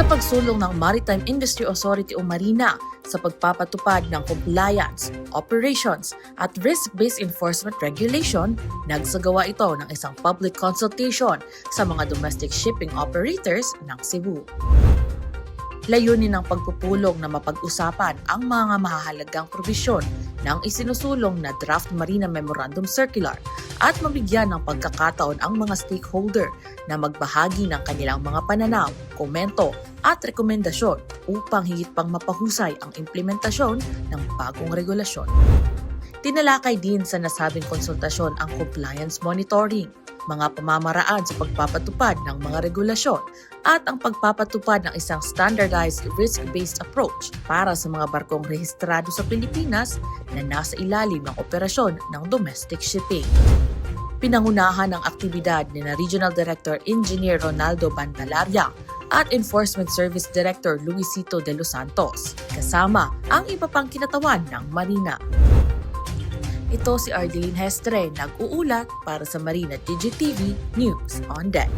sa pagsulong ng Maritime Industry Authority o MARINA sa pagpapatupad ng compliance, operations at risk-based enforcement regulation, nagsagawa ito ng isang public consultation sa mga domestic shipping operators ng Cebu. Layunin ng pagpupulong na mapag-usapan ang mga mahahalagang probisyon ng isinusulong na Draft Marina Memorandum Circular at mabigyan ng pagkakataon ang mga stakeholder na magbahagi ng kanilang mga pananaw, komento at rekomendasyon upang higit pang mapahusay ang implementasyon ng bagong regulasyon. Tinalakay din sa nasabing konsultasyon ang compliance monitoring, mga pamamaraan sa pagpapatupad ng mga regulasyon at ang pagpapatupad ng isang standardized risk-based approach para sa mga barkong rehistrado sa Pilipinas na nasa ilalim ng operasyon ng domestic shipping. Pinangunahan ng aktibidad ni Regional Director Engineer Ronaldo Bandalaria at Enforcement Service Director Luisito de los Santos, kasama ang iba pang kinatawan ng Marina. Ito si Ardeline Hestre, nag-uulat para sa Marina DigiTV News on Deck.